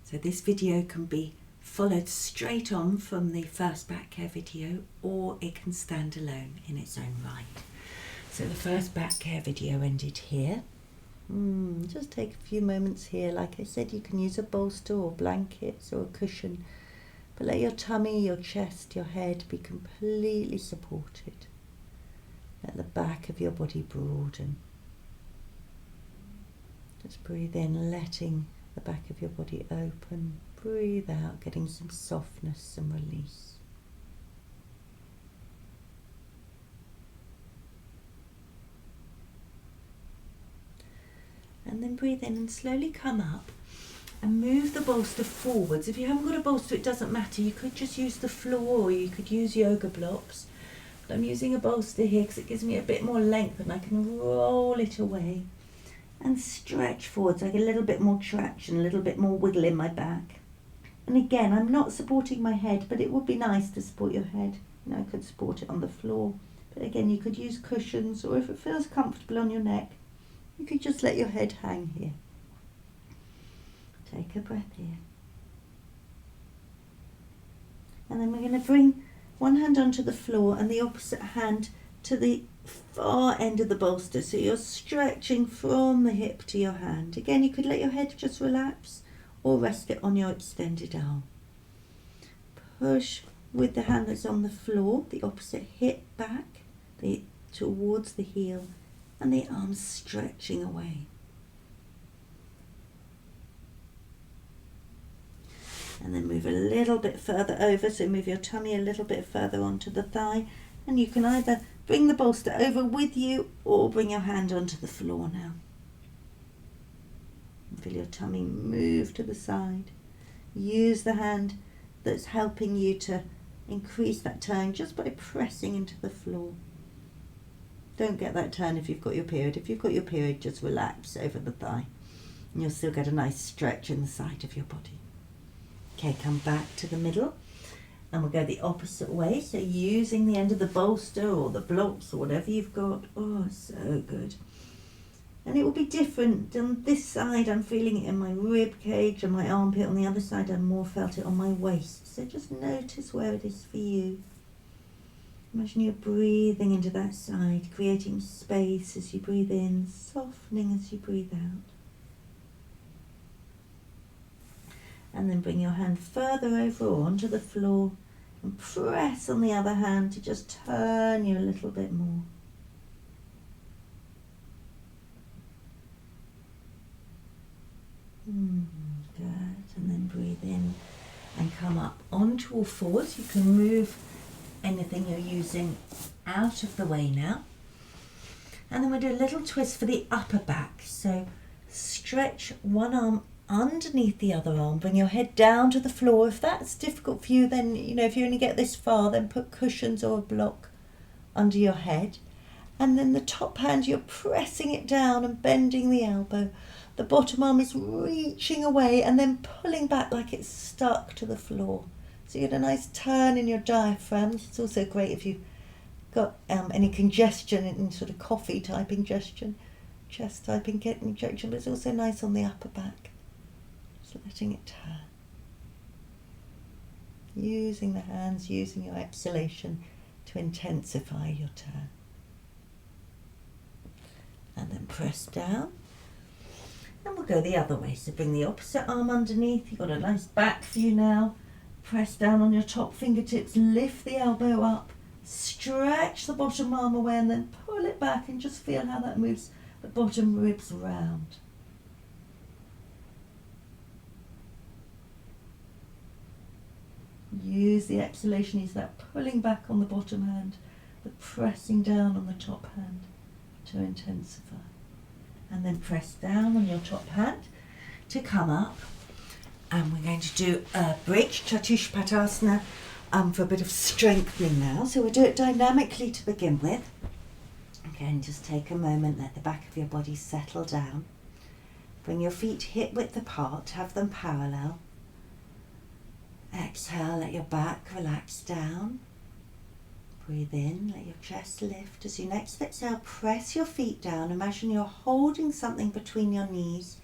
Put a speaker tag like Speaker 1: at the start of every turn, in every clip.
Speaker 1: So this video can be followed straight on from the first back care video, or it can stand alone in its own right. So the first back care video ended here. Just take a few moments here. Like I said, you can use a bolster or blankets or a cushion, but let your tummy, your chest, your head be completely supported. Let the back of your body broaden. Just breathe in, letting the back of your body open. Breathe out, getting some softness, some release. And then breathe in and slowly come up and move the bolster forwards. If you haven't got a bolster, it doesn't matter. You could just use the floor, or you could use yoga blocks. But I'm using a bolster here because it gives me a bit more length and I can roll it away and stretch forwards. I get a little bit more traction, a little bit more wiggle in my back. And again, I'm not supporting my head, but it would be nice to support your head. You know, I could support it on the floor. But again, you could use cushions, or if it feels comfortable on your neck, you could just let your head hang here. Take a breath here. And then we're going to bring one hand onto the floor and the opposite hand to the far end of the bolster. So you're stretching from the hip to your hand. Again, you could let your head just relax or rest it on your extended arm. Push with the hand that's on the floor, the opposite hip back, towards the heel, and the arms stretching away. And then move a little bit further over, so move your tummy a little bit further onto the thigh, and you can either bring the bolster over with you or bring your hand onto the floor now. And feel your tummy move to the side. Use the hand that's helping you to increase that turn just by pressing into the floor. Don't get that turn if you've got your period. If you've got your period, just relax over the thigh and you'll still get a nice stretch in the side of your body. Okay, come back to the middle and we'll go the opposite way. So using the end of the bolster or the blocks or whatever you've got. Oh, so good. And it will be different. On this side, I'm feeling it in my rib cage and my armpit. On the other side, I more felt it on my waist. So just notice where it is for you. Imagine you're breathing into that side, creating space as you breathe in, softening as you breathe out. And then bring your hand further over or onto the floor and press on the other hand to just turn you a little bit more. Good. And then breathe in and come up onto all fours. You can move anything you're using out of the way now. And then we'll do a little twist for the upper back. So stretch one arm underneath the other arm, bring your head down to the floor. If that's difficult for you, then, you know, if you only get this far, then put cushions or a block under your head. And then the top hand, you're pressing it down and bending the elbow. The bottom arm is reaching away and then pulling back like it's stuck to the floor. So you get a nice turn in your diaphragm. It's also great if you've got any congestion in sort of coffee type ingestion, chest type injection, but it's also nice on the upper back. Just letting it turn. Using the hands, using your exhalation to intensify your turn. And then press down. And we'll go the other way. So bring the opposite arm underneath. You've got a nice back view now. Press down on your top fingertips, lift the elbow up, stretch the bottom arm away and then pull it back and just feel how that moves the bottom ribs round. Use the exhalation, use that pulling back on the bottom hand, but pressing down on the top hand to intensify. And then press down on your top hand to come up. And we're going to do a bridge, chatush padasana, for a bit of strengthening now. So we'll do it dynamically to begin with. Again, just take a moment, let the back of your body settle down. Bring your feet hip width apart, have them parallel. Exhale, let your back relax down. Breathe in, let your chest lift. As you next exhale, press your feet down. Imagine you're holding something between your knees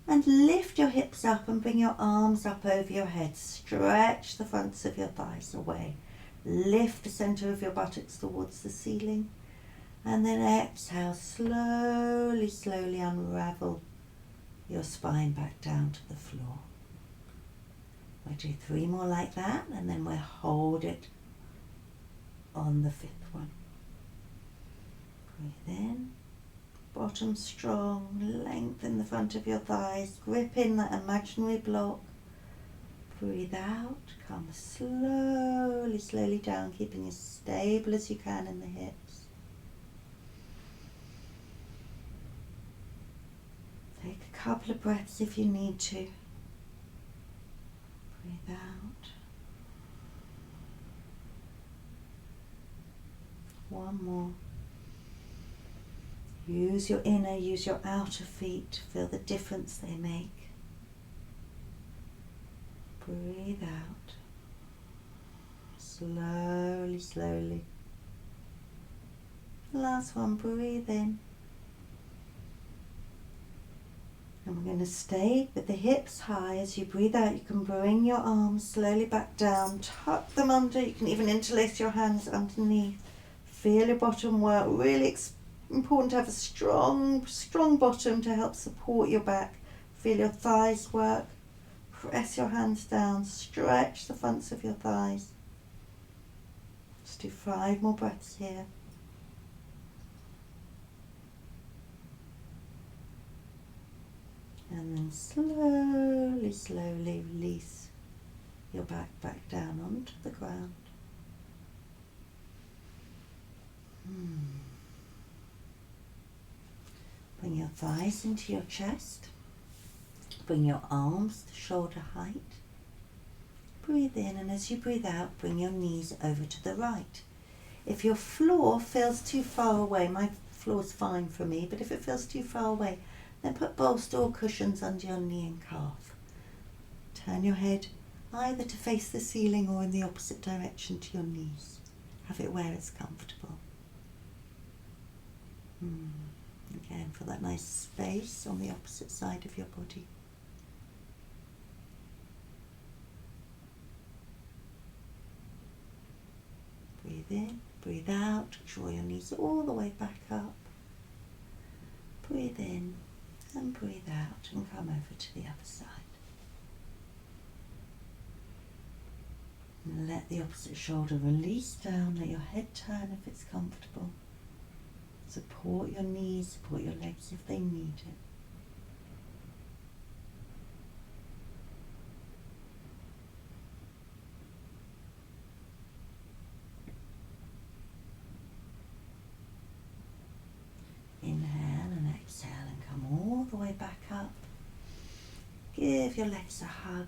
Speaker 1: And lift your hips up and bring your arms up over your head. Stretch the fronts of your thighs away. Lift the center of your buttocks towards the ceiling. And then exhale, slowly, slowly unravel your spine back down to the floor. We'll do 3 more like that, and then we'll hold it on the 5th one. Breathe in, bottom strong, lengthen the front of your thighs, grip in that imaginary block. Breathe out, come slowly, slowly down, keeping as stable as you can in the hips. Take a couple of breaths if you need to. Breathe out. 1 more. Use your inner, use your outer feet. Feel the difference they make. Breathe out. Slowly, slowly. Last one, breathe in. And we're going to stay with the hips high. As you breathe out, you can bring your arms slowly back down, tuck them under. You can even interlace your hands underneath. Feel your bottom work. Really important to have a strong bottom to help support your back. Feel your thighs work. Press your hands down. Stretch the fronts of your thighs. Let's do 5 more breaths here. And then slowly, slowly release your back down onto the ground. Bring your thighs into your chest. Bring your arms to shoulder height. Breathe in, and as you breathe out, bring your knees over to the right. If your floor feels too far away, my floor's fine for me, but if it feels too far away, then put bolster or cushions under your knee and calf. Turn your head either to face the ceiling or in the opposite direction to your knees. Have it where it's comfortable. Again, for that nice space on the opposite side of your body. Breathe in, breathe out, draw your knees all the way back up. Breathe in and breathe out and come over to the other side. And let the opposite shoulder release down, let your head turn if it's comfortable. Support your knees, support your legs if they need it. Inhale and exhale and come all the way back up. Give your legs a hug.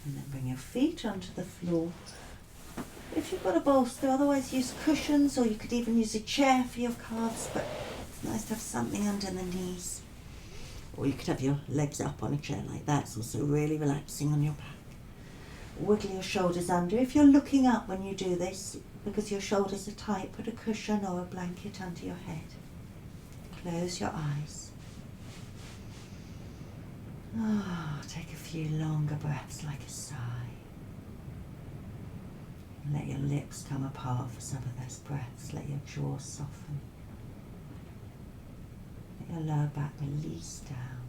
Speaker 1: And then bring your feet onto the floor. If you've got a bolster, otherwise use cushions, or you could even use a chair for your calves, but it's nice to have something under the knees. Or you could have your legs up on a chair like that. It's also really relaxing on your back. Wiggle your shoulders under. If you're looking up when you do this, because your shoulders are tight, put a cushion or a blanket under your head. Close your eyes. Take a few longer breaths like a sigh. Let your lips come apart for some of those breaths. Let your jaw soften. Let your lower back release down.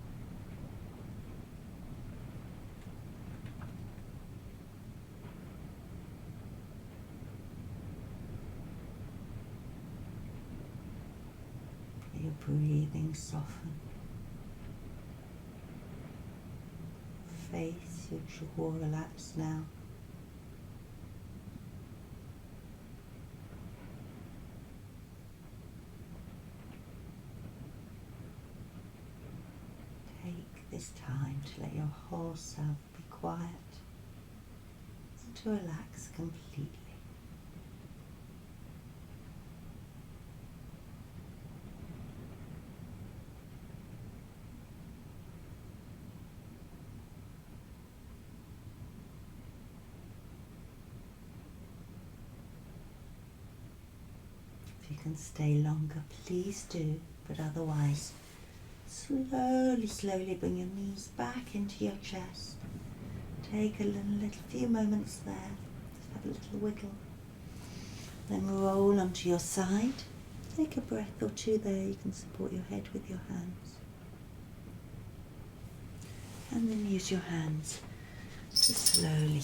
Speaker 1: Let your breathing soften. Face, your jaw relax now. Take this time to let your whole self be quiet and to relax completely. If you can stay longer, please do, but otherwise, slowly bring your knees back into your chest. Take a little few moments there. Just have a little wiggle. Then roll onto your side. Take a breath or two there. You can support your head with your hands. And then use your hands to slowly